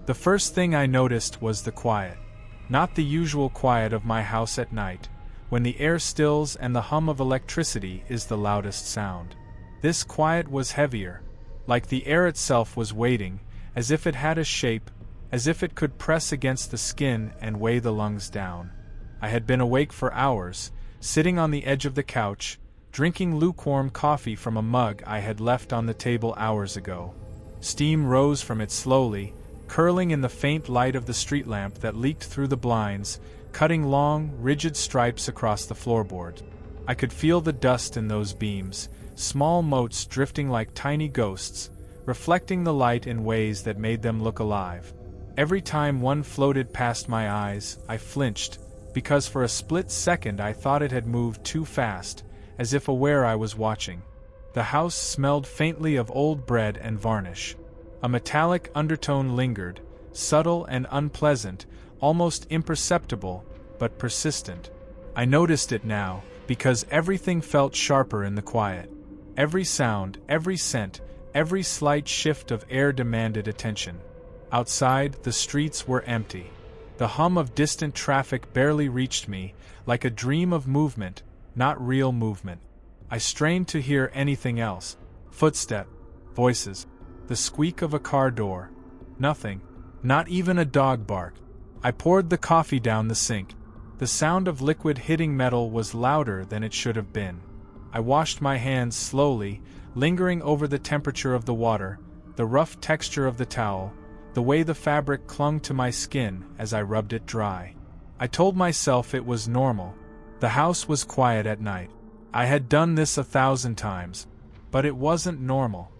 The first thing I noticed was the quiet. Not the usual quiet of my house at night, when the air stills and the hum of electricity is the loudest sound. This quiet was heavier, like the air itself was waiting, as if it had a shape, as if it could press against the skin and weigh the lungs down. I had been awake for hours, sitting on the edge of the couch, drinking lukewarm coffee from a mug I had left on the table hours ago. Steam rose from it slowly, curling in the faint light of the street lamp that leaked through the blinds, cutting long, rigid stripes across the floorboard. I could feel the dust in those beams, small motes drifting like tiny ghosts, reflecting the light in ways that made them look alive. Every time one floated past my eyes, I flinched, because for a split second I thought it had moved too fast, as if aware I was watching. The house smelled faintly of old bread and varnish. A metallic undertone lingered, subtle and unpleasant, almost imperceptible, but persistent. I noticed it now, because everything felt sharper in the quiet. Every sound, every scent, every slight shift of air demanded attention. Outside, the streets were empty. The hum of distant traffic barely reached me, like a dream of movement, not real movement. I strained to hear anything else. Footstep, voices, the squeak of a car door. Nothing, not even a dog bark. I poured the coffee down the sink. The sound of liquid hitting metal was louder than it should have been. I washed my hands slowly, lingering over the temperature of the water, the rough texture of the towel, the way the fabric clung to my skin as I rubbed it dry. I told myself it was normal. The house was quiet at night. I had done this 1,000 times. But it wasn't normal.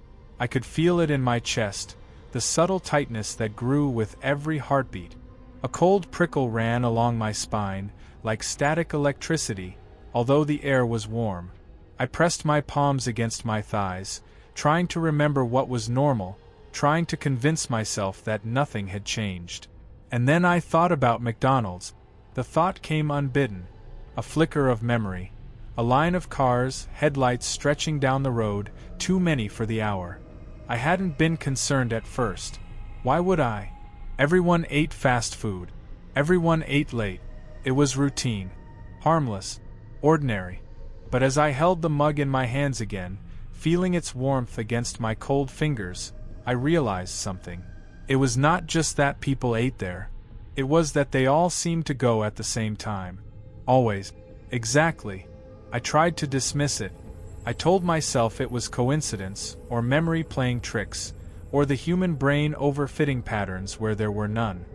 I could feel it in my chest, the subtle tightness that grew with every heartbeat. A cold prickle ran along my spine, like static electricity, although the air was warm. I pressed my palms against my thighs, trying to remember what was normal, trying to convince myself that nothing had changed. And then I thought about McDonald's. The thought came unbidden. A flicker of memory. A line of cars, headlights stretching down the road, too many for the hour. I hadn't been concerned at first. Why would I? Everyone ate fast food. Everyone ate late. It was routine. Harmless. Ordinary. But as I held the mug in my hands again, feeling its warmth against my cold fingers, I realized something. It was not just that people ate there. It was that they all seemed to go at the same time. Always. Exactly. I tried to dismiss it. I told myself it was coincidence, or memory playing tricks, or the human brain overfitting patterns where there were none.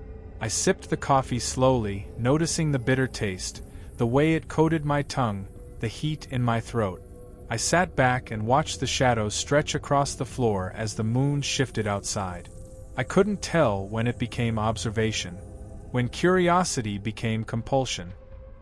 I sipped the coffee slowly, noticing the bitter taste, the way it coated my tongue, the heat in my throat. I sat back and watched the shadows stretch across the floor as the moon shifted outside. I couldn't tell when it became observation, when curiosity became compulsion,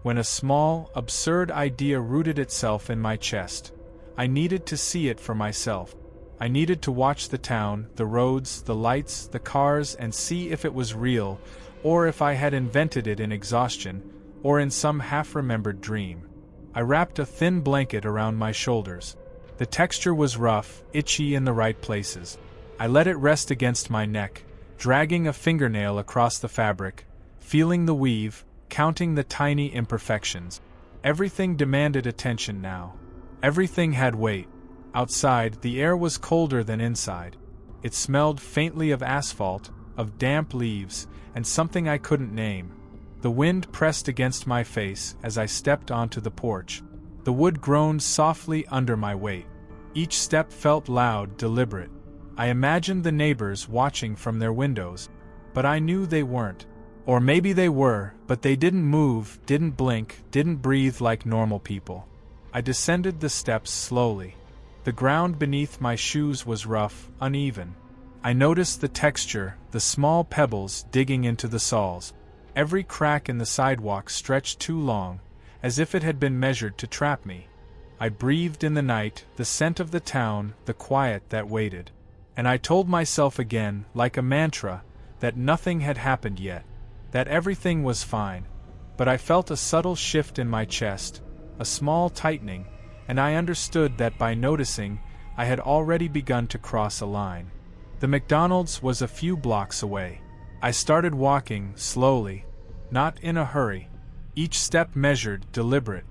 when a small, absurd idea rooted itself in my chest. I needed to see it for myself. I needed to watch the town, the roads, the lights, the cars, and see if it was real, or if I had invented it in exhaustion, or in some half-remembered dream. I wrapped a thin blanket around my shoulders. The texture was rough, itchy in the right places. I let it rest against my neck, dragging a fingernail across the fabric, feeling the weave, counting the tiny imperfections. Everything demanded attention now. Everything had weight. Outside, the air was colder than inside. It smelled faintly of asphalt, of damp leaves, and something I couldn't name. The wind pressed against my face as I stepped onto the porch. The wood groaned softly under my weight. Each step felt loud, deliberate. I imagined the neighbors watching from their windows, but I knew they weren't. Or maybe they were, but they didn't move, didn't blink, didn't breathe like normal people. I descended the steps slowly. The ground beneath my shoes was rough, uneven. I noticed the texture, the small pebbles digging into the soles. Every crack in the sidewalk stretched too long, as if it had been measured to trap me. I breathed in the night, the scent of the town, the quiet that waited. And I told myself again, like a mantra, that nothing had happened yet, that everything was fine. But I felt a subtle shift in my chest, a small tightening, and I understood that by noticing, I had already begun to cross a line. The McDonald's was a few blocks away. I started walking, slowly. Not in a hurry. Each step measured, deliberate.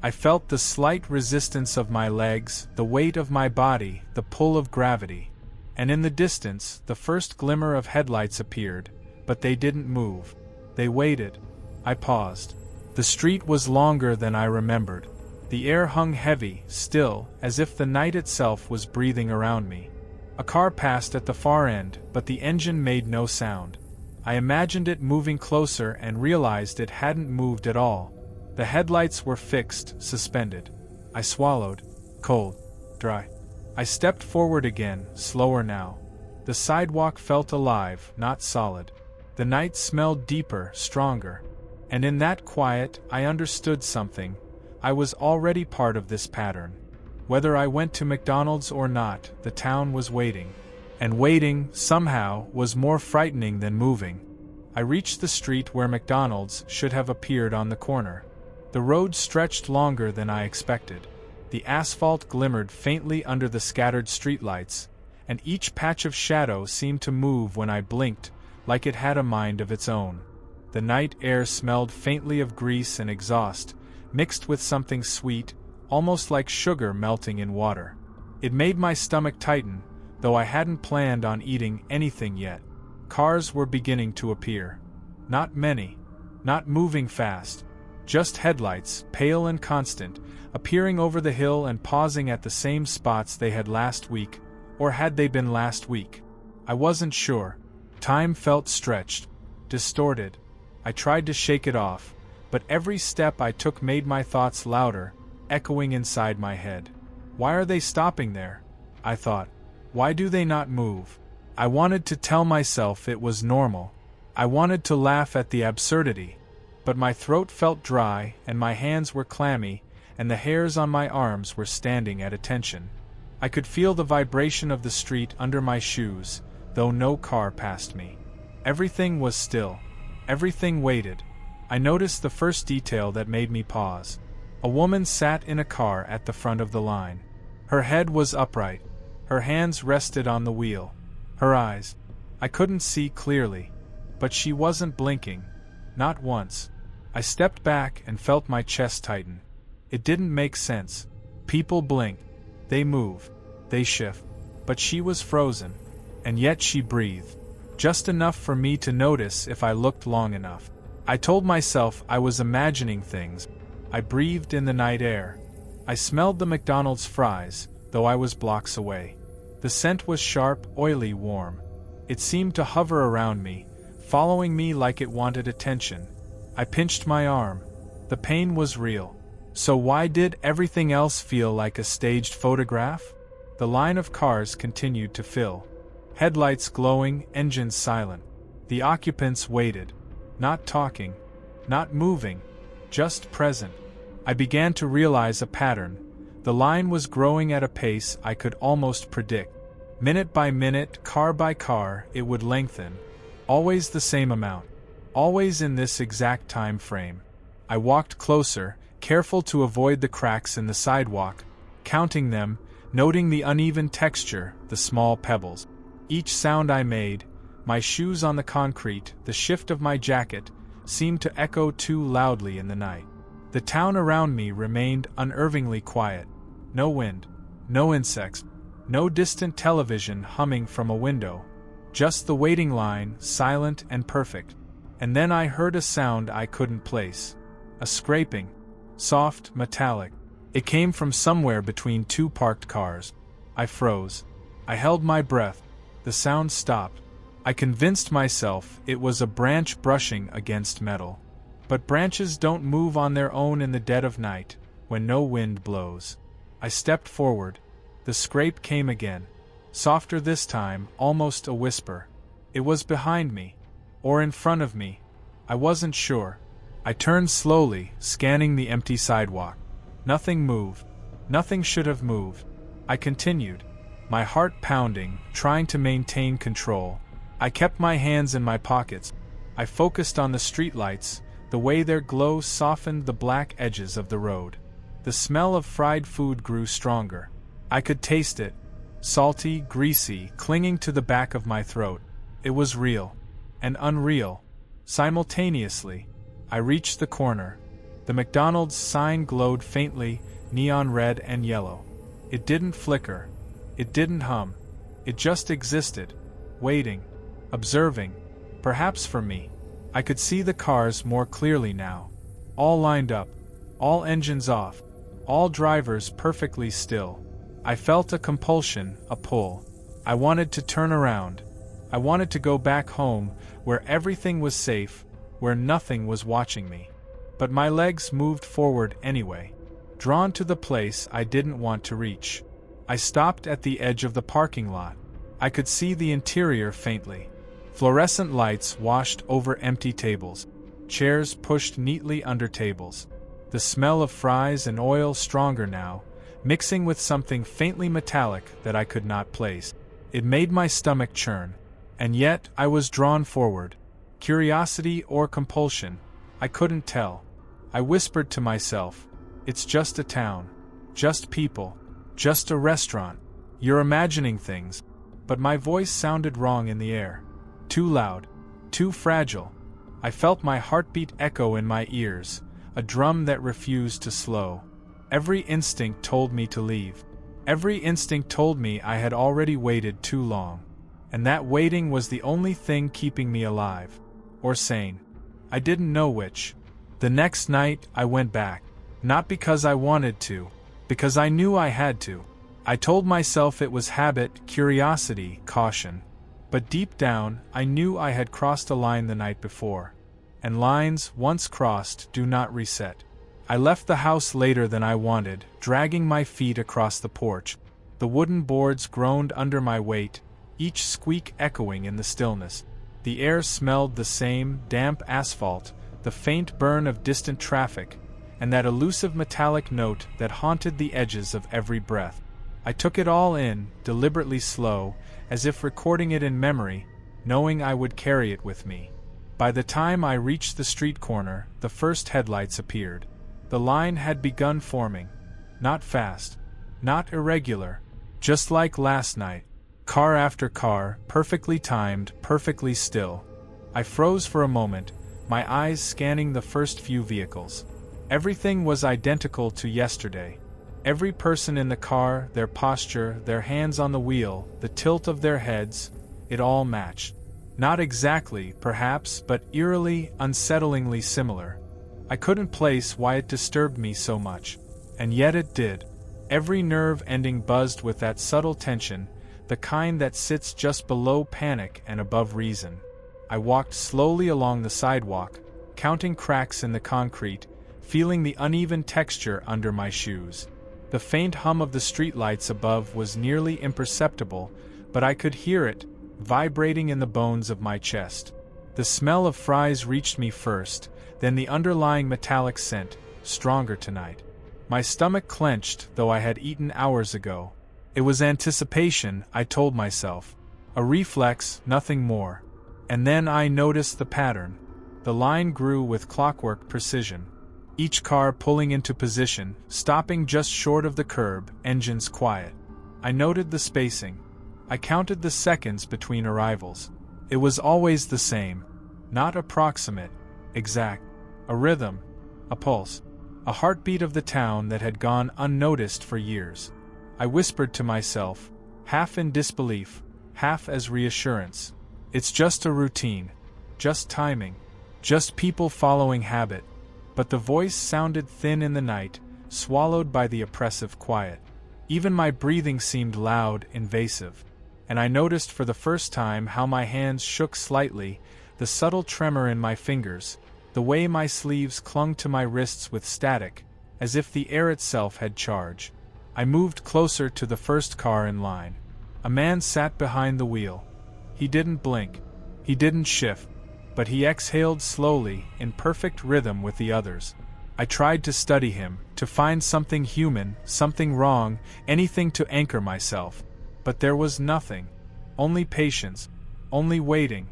I felt the slight resistance of my legs, the weight of my body, the pull of gravity. And in the distance, the first glimmer of headlights appeared, but they didn't move. They waited. I paused. The street was longer than I remembered. The air hung heavy, still, as if the night itself was breathing around me. A car passed at the far end, but the engine made no sound. I imagined it moving closer and realized it hadn't moved at all. The headlights were fixed, suspended. I swallowed. Cold. Dry. I stepped forward again, slower now. The sidewalk felt alive, not solid. The night smelled deeper, stronger. And in that quiet, I understood something. I was already part of this pattern. Whether I went to McDonald's or not, the town was waiting. And waiting, somehow, was more frightening than moving. I reached the street where McDonald's should have appeared on the corner. The road stretched longer than I expected. The asphalt glimmered faintly under the scattered streetlights, and each patch of shadow seemed to move when I blinked, like it had a mind of its own. The night air smelled faintly of grease and exhaust, mixed with something sweet, almost like sugar melting in water. It made my stomach tighten, though I hadn't planned on eating anything yet. Cars were beginning to appear. Not many. Not moving fast. Just headlights, pale and constant, appearing over the hill and pausing at the same spots they had last week, or had they been last week? I wasn't sure. Time felt stretched, distorted. I tried to shake it off, but every step I took made my thoughts louder, echoing inside my head. Why are they stopping there? I thought. Why do they not move? I wanted to tell myself it was normal. I wanted to laugh at the absurdity. But my throat felt dry, and my hands were clammy, and the hairs on my arms were standing at attention. I could feel the vibration of the street under my shoes, though no car passed me. Everything was still. Everything waited. I noticed the first detail that made me pause. A woman sat in a car at the front of the line. Her head was upright. Her hands rested on the wheel. Her eyes. I couldn't see clearly. But she wasn't blinking. Not once. I stepped back and felt my chest tighten. It didn't make sense. People blink. They move. They shift. But she was frozen. And yet she breathed. Just enough for me to notice if I looked long enough. I told myself I was imagining things. I breathed in the night air. I smelled the McDonald's fries, though I was blocks away. The scent was sharp, oily, warm. It seemed to hover around me, following me like it wanted attention. I pinched my arm. The pain was real. So why did everything else feel like a staged photograph? The line of cars continued to fill. Headlights glowing, engines silent. The occupants waited. Not talking. Not moving. Just present. I began to realize a pattern. The line was growing at a pace I could almost predict. Minute by minute, car by car, it would lengthen. Always the same amount. Always in this exact time frame. I walked closer, careful to avoid the cracks in the sidewalk, counting them, noting the uneven texture, the small pebbles. Each sound I made, my shoes on the concrete, the shift of my jacket, seemed to echo too loudly in the night. The town around me remained unnervingly quiet. No wind, no insects, no distant television humming from a window. Just the waiting line, silent and perfect. And then I heard a sound I couldn't place. A scraping. Soft, metallic. It came from somewhere between two parked cars. I froze. I held my breath. The sound stopped. I convinced myself it was a branch brushing against metal. But branches don't move on their own in the dead of night, when no wind blows. I stepped forward. The scrape came again. Softer this time, almost a whisper. It was behind me. Or in front of me. I wasn't sure. I turned slowly, scanning the empty sidewalk. Nothing moved. Nothing should have moved. I continued. My heart pounding, trying to maintain control. I kept my hands in my pockets. I focused on the streetlights, the way their glow softened the black edges of the road. The smell of fried food grew stronger. I could taste it. Salty, greasy, clinging to the back of my throat. It was real. and unreal. Simultaneously, I reached the corner. The McDonald's sign glowed faintly, neon red and yellow. It didn't flicker. It didn't hum. It just existed, waiting, observing, perhaps for me. I could see the cars more clearly now. All lined up, all engines off, all drivers perfectly still. I felt a compulsion, a pull. I wanted to turn around. I wanted to go back home, where everything was safe, where nothing was watching me. But my legs moved forward anyway, drawn to the place I didn't want to reach. I stopped at the edge of the parking lot. I could see the interior faintly. Fluorescent lights washed over empty tables, chairs pushed neatly under tables. The smell of fries and oil stronger now, mixing with something faintly metallic that I could not place. It made my stomach churn, and yet I was drawn forward. Curiosity or compulsion, I couldn't tell. I whispered to myself, "It's just a town, just people, just a restaurant. You're imagining things." But my voice sounded wrong in the air. Too loud, too fragile. I felt my heartbeat echo in my ears, a drum that refused to slow. Every instinct told me to leave. Every instinct told me I had already waited too long. And that waiting was the only thing keeping me alive. Or sane. I didn't know which. The next night, I went back. Not because I wanted to, because I knew I had to. I told myself it was habit, curiosity, caution. But deep down, I knew I had crossed a line the night before. And lines, once crossed, do not reset. I left the house later than I wanted, dragging my feet across the porch. The wooden boards groaned under my weight, each squeak echoing in the stillness. The air smelled the same, damp asphalt, the faint burn of distant traffic, and that elusive metallic note that haunted the edges of every breath. I took it all in, deliberately slow, as if recording it in memory, knowing I would carry it with me. By the time I reached the street corner, the first headlights appeared. The line had begun forming. Not fast, not irregular, just like last night. Car after car, perfectly timed, perfectly still. I froze for a moment, my eyes scanning the first few vehicles. Everything was identical to yesterday. Every person in the car, their posture, their hands on the wheel, the tilt of their heads, it all matched. Not exactly, perhaps, but eerily, unsettlingly similar. I couldn't place why it disturbed me so much. And yet it did. Every nerve ending buzzed with that subtle tension, the kind that sits just below panic and above reason. I walked slowly along the sidewalk, counting cracks in the concrete, feeling the uneven texture under my shoes. The faint hum of the streetlights above was nearly imperceptible, but I could hear it, vibrating in the bones of my chest. The smell of fries reached me first, then the underlying metallic scent, stronger tonight. My stomach clenched, though I had eaten hours ago. It was anticipation, I told myself. A reflex, nothing more. And then I noticed the pattern. The line grew with clockwork precision. Each car pulling into position, stopping just short of the curb, engines quiet. I noted the spacing. I counted the seconds between arrivals. It was always the same. Not approximate, exact. A rhythm, a pulse, a heartbeat of the town that had gone unnoticed for years. I whispered to myself, half in disbelief, half as reassurance. It's just a routine, just timing, just people following habit. But the voice sounded thin in the night, swallowed by the oppressive quiet. Even my breathing seemed loud, invasive. And I noticed for the first time how my hands shook slightly, the subtle tremor in my fingers, the way my sleeves clung to my wrists with static, as if the air itself had charge. I moved closer to the first car in line. A man sat behind the wheel. He didn't blink. He didn't shift. But he exhaled slowly, in perfect rhythm with the others. I tried to study him, to find something human, something wrong, anything to anchor myself. But there was nothing. Only patience. Only waiting.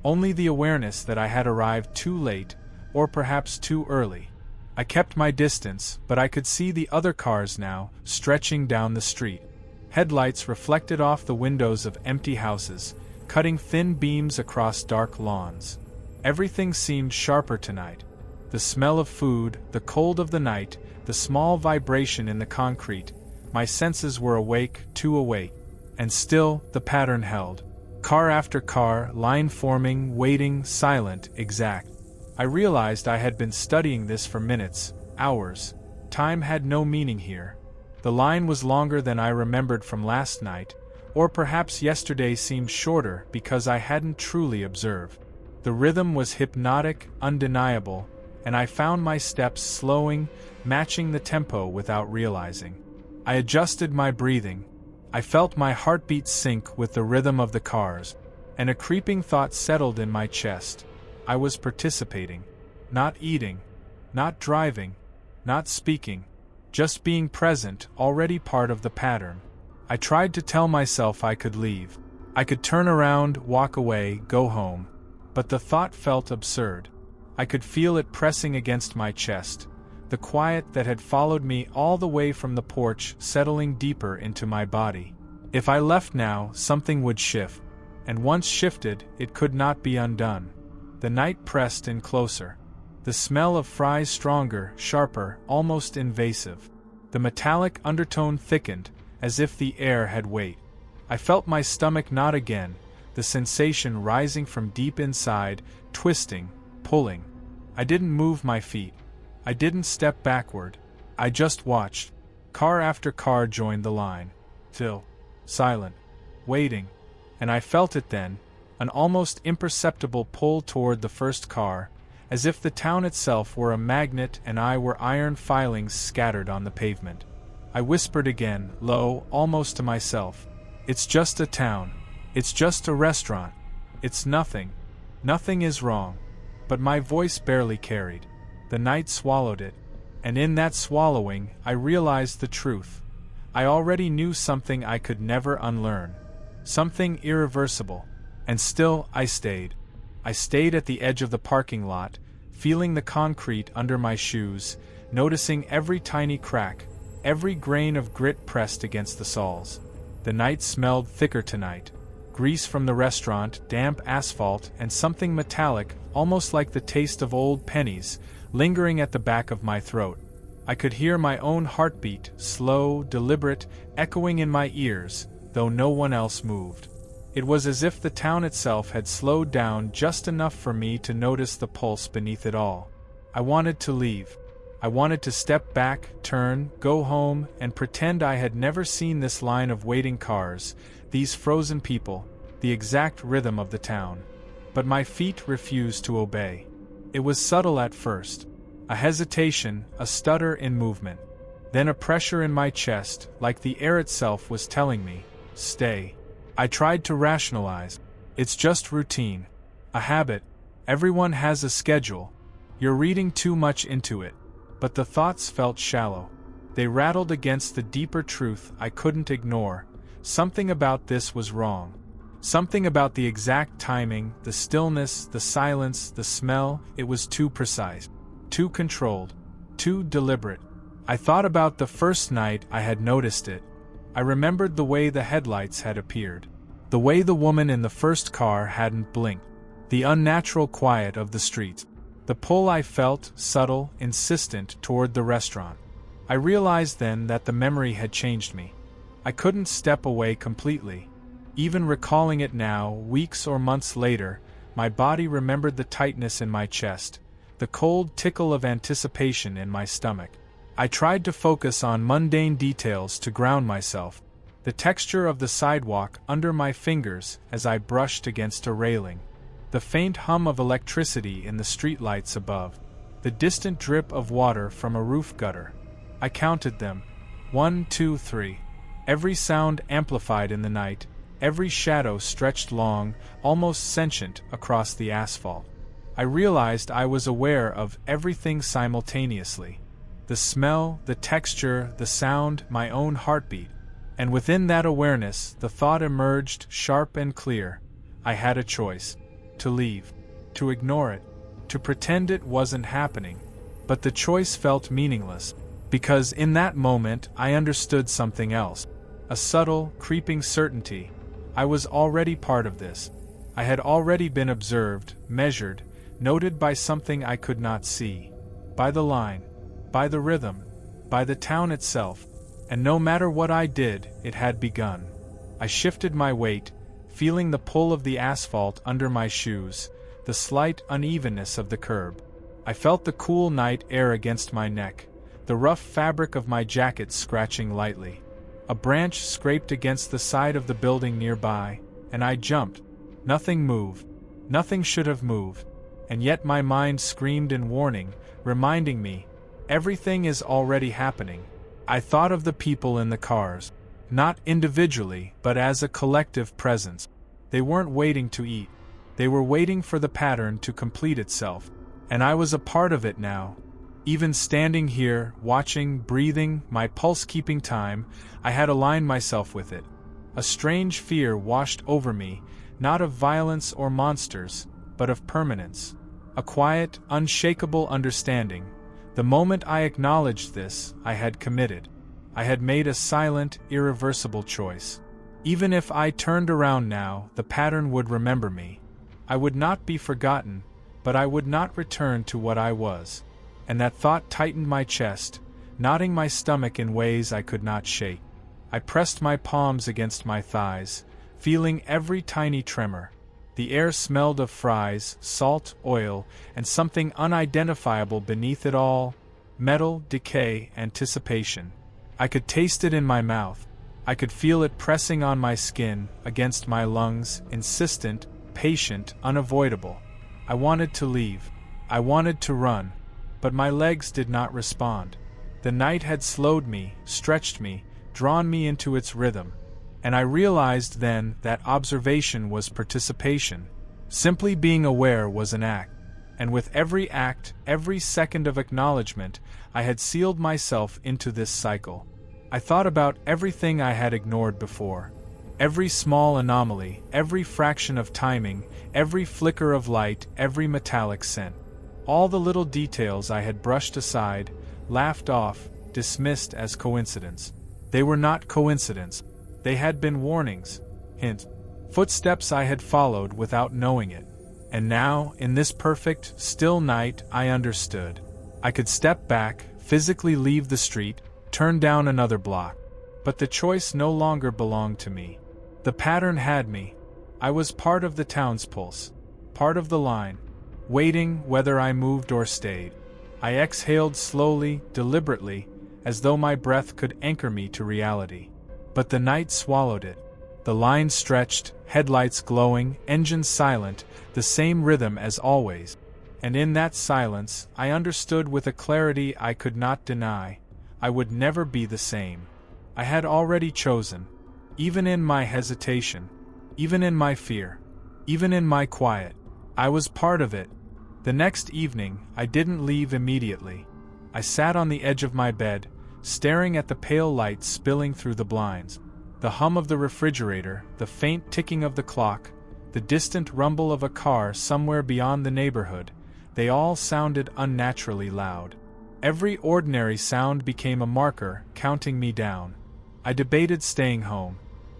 Only the awareness that I had arrived too late, or perhaps too early. I kept my distance, but I could see the other cars now, stretching down the street. Headlights reflected off the windows of empty houses, cutting thin beams across dark lawns. Everything seemed sharper tonight. The smell of food, the cold of the night, the small vibration in the concrete. My senses were awake, too awake. And still, the pattern held. Car after car, line forming, waiting, silent, exact. I realized I had been studying this for minutes, hours. Time had no meaning here. The line was longer than I remembered from last night, or perhaps yesterday seemed shorter because I hadn't truly observed. The rhythm was hypnotic, undeniable, and I found my steps slowing, matching the tempo without realizing. I adjusted my breathing. I felt my heartbeat sync with the rhythm of the cars, and a creeping thought settled in my chest. I was participating. Not eating, not driving, not speaking, just being present, already part of the pattern. I tried to tell myself I could leave. I could turn around, walk away, go home. But the thought felt absurd. I could feel it pressing against my chest, the quiet that had followed me all the way from the porch settling deeper into my body. If I left now, something would shift, and once shifted, it could not be undone. The night pressed in closer. The smell of fries stronger, sharper, almost invasive. The metallic undertone thickened, as if the air had weight. I felt my stomach knot again, the sensation rising from deep inside, twisting, pulling. I didn't move my feet. I didn't step backward. I just watched. Car after car joined the line. Still. Silent. Waiting. And I felt it then, an almost imperceptible pull toward the first car, as if the town itself were a magnet and I were iron filings scattered on the pavement. I whispered again, low, almost to myself. It's just a town. It's just a restaurant. It's nothing. Nothing is wrong. But my voice barely carried. The night swallowed it, and in that swallowing, I realized the truth. I already knew something I could never unlearn. Something irreversible. And still, I stayed. I stayed at the edge of the parking lot, feeling the concrete under my shoes, noticing every tiny crack, every grain of grit pressed against the soles. The night smelled thicker tonight. Grease from the restaurant, damp asphalt, and something metallic, almost like the taste of old pennies, lingering at the back of my throat. I could hear my own heartbeat, slow, deliberate, echoing in my ears, though no one else moved. It was as if the town itself had slowed down just enough for me to notice the pulse beneath it all. I wanted to leave. I wanted to step back, turn, go home, and pretend I had never seen this line of waiting cars, these frozen people, the exact rhythm of the town. But my feet refused to obey. It was subtle at first. A hesitation, a stutter in movement. Then a pressure in my chest, like the air itself was telling me, stay. I tried to rationalize. It's just routine. A habit. Everyone has a schedule. You're reading too much into it. But the thoughts felt shallow. They rattled against the deeper truth I couldn't ignore. Something about this was wrong. Something about the exact timing, the stillness, the silence, the smell, it was too precise. Too controlled. Too deliberate. I thought about the first night I had noticed it. I remembered the way the headlights had appeared. The way the woman in the first car hadn't blinked. The unnatural quiet of the street. The pull I felt, subtle, insistent, toward the restaurant. I realized then that the memory had changed me. I couldn't step away completely. Even recalling it now, weeks or months later, my body remembered the tightness in my chest, the cold tickle of anticipation in my stomach. I tried to focus on mundane details to ground myself, the texture of the sidewalk under my fingers as I brushed against a railing, the faint hum of electricity in the streetlights above, the distant drip of water from a roof gutter. I counted them. 1, 2, 3. Every sound amplified in the night, every shadow stretched long, almost sentient, across the asphalt. I realized I was aware of everything simultaneously. The smell, the texture, the sound, my own heartbeat. And within that awareness, the thought emerged, sharp and clear. I had a choice. To leave. To ignore it. To pretend it wasn't happening. But the choice felt meaningless. Because in that moment, I understood something else. A subtle, creeping certainty. I was already part of this. I had already been observed, measured, noted by something I could not see. By the line, by the rhythm, by the town itself, and no matter what I did, it had begun. I shifted my weight, feeling the pull of the asphalt under my shoes, the slight unevenness of the curb. I felt the cool night air against my neck, the rough fabric of my jacket scratching lightly. A branch scraped against the side of the building nearby, and I jumped. Nothing moved. Nothing should have moved. And yet my mind screamed in warning, reminding me, everything is already happening. I thought of the people in the cars, not individually, but as a collective presence. They weren't waiting to eat. They were waiting for the pattern to complete itself. And I was a part of it now. Even standing here, watching, breathing, my pulse keeping time, I had aligned myself with it. A strange fear washed over me, not of violence or monsters, but of permanence. A quiet, unshakable understanding. The moment I acknowledged this, I had committed. I had made a silent, irreversible choice. Even if I turned around now, the pattern would remember me. I would not be forgotten, but I would not return to what I was. And that thought tightened my chest, knotting my stomach in ways I could not shake. I pressed my palms against my thighs, feeling every tiny tremor. The air smelled of fries, salt, oil, and something unidentifiable beneath it all: metal, decay, anticipation. I could taste it in my mouth. I could feel it pressing on my skin, against my lungs, insistent, patient, unavoidable. I wanted to leave. I wanted to run. But my legs did not respond. The night had slowed me, stretched me, drawn me into its rhythm. And I realized then that observation was participation. Simply being aware was an act. And with every act, every second of acknowledgement, I had sealed myself into this cycle. I thought about everything I had ignored before. Every small anomaly, every fraction of timing, every flicker of light, every metallic scent. All the little details I had brushed aside, laughed off, dismissed as coincidence. They were not coincidence. They had been warnings, hints, footsteps I had followed without knowing it. And now, in this perfect, still night, I understood. I could step back, physically leave the street, turn down another block. But the choice no longer belonged to me. The pattern had me. I was part of the town's pulse, part of the line, waiting whether I moved or stayed. I exhaled slowly, deliberately, as though my breath could anchor me to reality. But the night swallowed it. The line stretched, headlights glowing, engines silent, the same rhythm as always. And in that silence, I understood with a clarity I could not deny. I would never be the same. I had already chosen. Even in my hesitation, even in my fear, even in my quiet, I was part of it. The next evening, I didn't leave immediately. I sat on the edge of my bed, staring at the pale light spilling through the blinds. The hum of the refrigerator, the faint ticking of the clock, the distant rumble of a car somewhere beyond the neighborhood, they all sounded unnaturally loud. Every ordinary sound became a marker, counting me down. I debated staying home.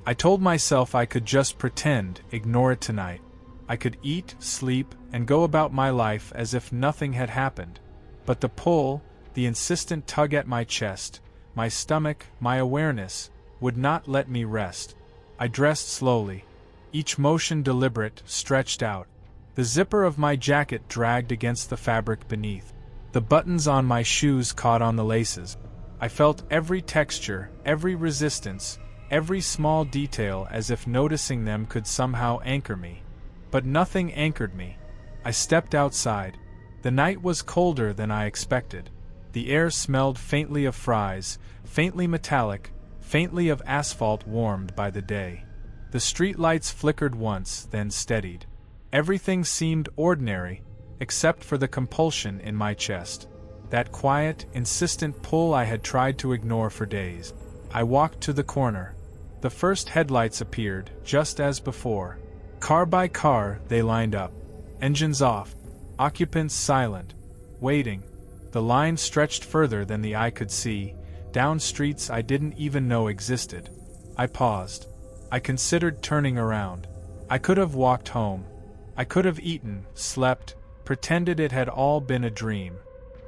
I told myself I could just pretend, ignore it tonight. I could eat, sleep, and go about my life as if nothing had happened. But the pull, the insistent tug at my chest, my stomach, my awareness, would not let me rest. I dressed slowly, each motion deliberate, stretched out. The zipper of my jacket dragged against the fabric beneath. The buttons on my shoes caught on the laces. I felt every texture, every resistance, every small detail as if noticing them could somehow anchor me. But nothing anchored me. I stepped outside. The night was colder than I expected. The air smelled faintly of fries, faintly metallic, faintly of asphalt warmed by the day. The street lights flickered once, then steadied. Everything seemed ordinary, except for the compulsion in my chest. That quiet, insistent pull I had tried to ignore for days. I walked to the corner. The first headlights appeared, just as before. Car by car, they lined up. Engines off. Occupants silent. Waiting. The line stretched further than the eye could see, down streets I didn't even know existed. I paused. I considered turning around. I could have walked home. I could have eaten, slept, pretended it had all been a dream.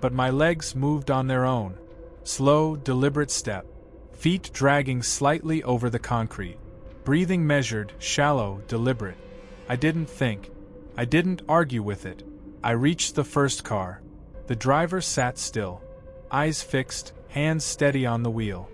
But my legs moved on their own. Slow, deliberate step. Feet dragging slightly over the concrete. Breathing measured, shallow, deliberate. I didn't think. I didn't argue with it. I reached the first car. The driver sat still. Eyes fixed, hands steady on the wheel.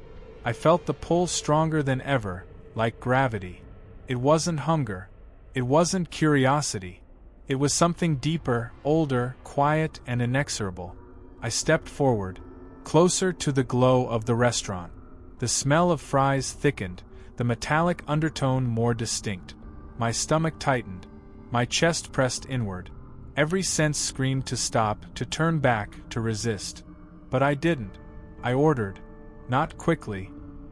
I felt the pull stronger than ever, like gravity. It wasn't hunger. It wasn't curiosity. It was something deeper, older, quiet, and inexorable. I stepped forward, closer to the glow of the restaurant. The smell of fries thickened, the metallic undertone more distinct. My stomach tightened. My chest pressed inward. Every sense screamed to stop, to turn back, to resist. But I didn't. I ordered. Not quickly.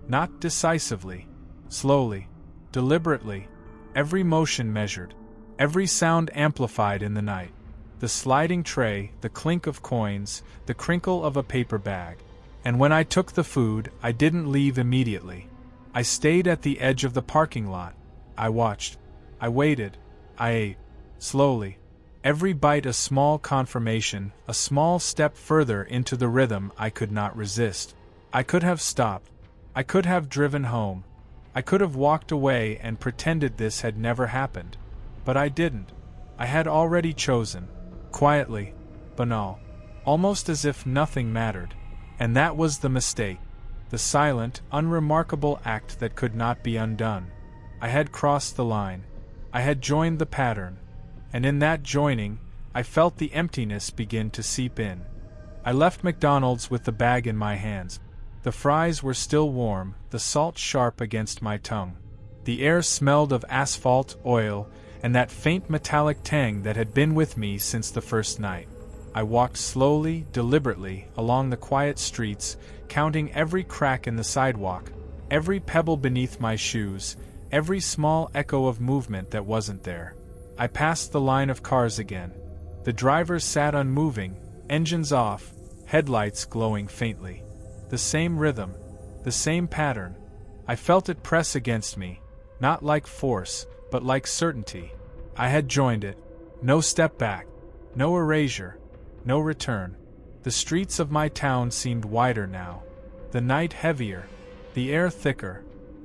Not decisively. Slowly. Deliberately. Every motion measured. Every sound amplified in the night. The sliding tray, the clink of coins, the crinkle of a paper bag. And when I took the food, I didn't leave immediately. I stayed at the edge of the parking lot. I watched. I waited. I ate. Slowly. Every bite a small confirmation, a small step further into the rhythm I could not resist. I could have stopped. I could have driven home. I could have walked away and pretended this had never happened. But I didn't. I had already chosen. Quietly. Banal. Almost as if nothing mattered. And that was the mistake. The silent, unremarkable act that could not be undone. I had crossed the line. I had joined the pattern. And in that joining, I felt the emptiness begin to seep in. I left McDonald's with the bag in my hands. The fries were still warm, the salt sharp against my tongue. The air smelled of asphalt, oil, and that faint metallic tang that had been with me since the first night. I walked slowly, deliberately, along the quiet streets, counting every crack in the sidewalk, every pebble beneath my shoes, every small echo of movement that wasn't there. I passed the line of cars again. The drivers sat unmoving, engines off, headlights glowing faintly. The same rhythm, the same pattern. I felt it press against me, not like force, but like certainty. I had joined it. No step back. No erasure. No return. The streets of my town seemed wider now. The night heavier. The air thicker.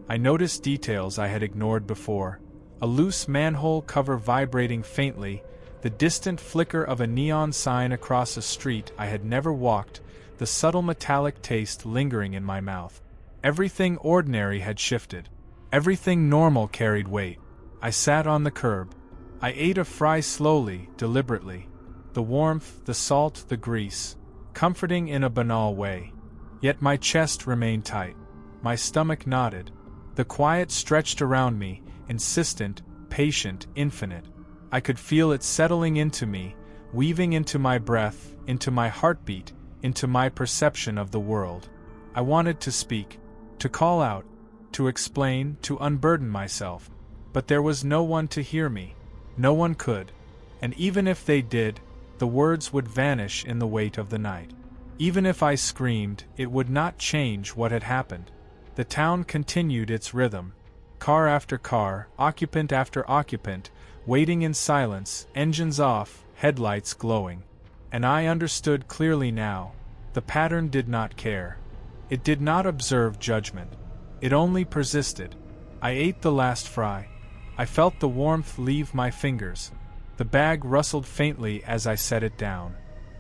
I noticed details I had ignored before. A loose manhole cover vibrating faintly, the distant flicker of a neon sign across a street I had never walked, the subtle metallic taste lingering in my mouth. Everything ordinary had shifted. Everything normal carried weight. I sat on the curb. I ate a fry slowly, deliberately. The warmth, the salt, the grease, comforting in a banal way. Yet my chest remained tight. My stomach knotted. The quiet stretched around me, insistent, patient, infinite. I could feel it settling into me, weaving into my breath, into my heartbeat, into my perception of the world. I wanted to speak, to call out, to explain, to unburden myself. But there was no one to hear me. No one could. And even if they did, the words would vanish in the weight of the night. Even if I screamed, it would not change what had happened. The town continued its rhythm. Car after car, occupant after occupant, waiting in silence, engines off, headlights glowing. And I understood clearly now. The pattern did not care. It did not observe judgment. It only persisted. I ate the last fry. I felt the warmth leave my fingers. The bag rustled faintly as I set it down.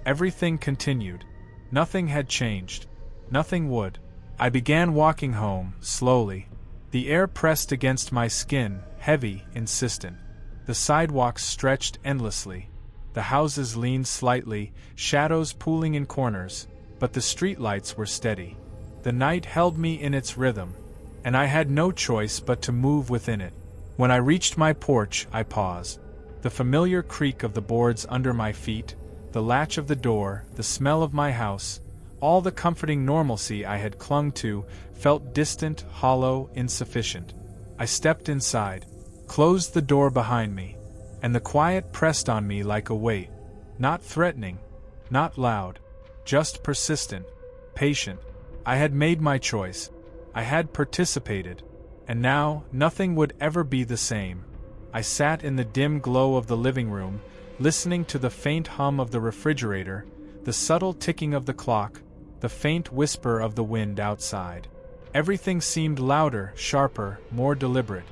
Everything continued. Nothing had changed. Nothing would. I began walking home, slowly. The air pressed against my skin, heavy, insistent. The sidewalks stretched endlessly. The houses leaned slightly, shadows pooling in corners, but the streetlights were steady. The night held me in its rhythm, and I had no choice but to move within it. When I reached my porch, I paused. The familiar creak of the boards under my feet, the latch of the door, the smell of my house, all the comforting normalcy I had clung to, felt distant, hollow, insufficient. I stepped inside, closed the door behind me, and the quiet pressed on me like a weight. Not threatening, not loud, just persistent, patient. I had made my choice. I had participated. And now, nothing would ever be the same. I sat in the dim glow of the living room, listening to the faint hum of the refrigerator, the subtle ticking of the clock, the faint whisper of the wind outside. Everything seemed louder, sharper, more deliberate.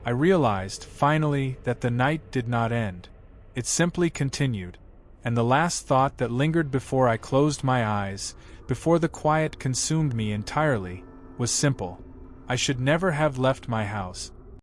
I realized, finally, that the night did not end. It simply continued. And the last thought that lingered before I closed my eyes, before the quiet consumed me entirely, was simple. I should never have left my house.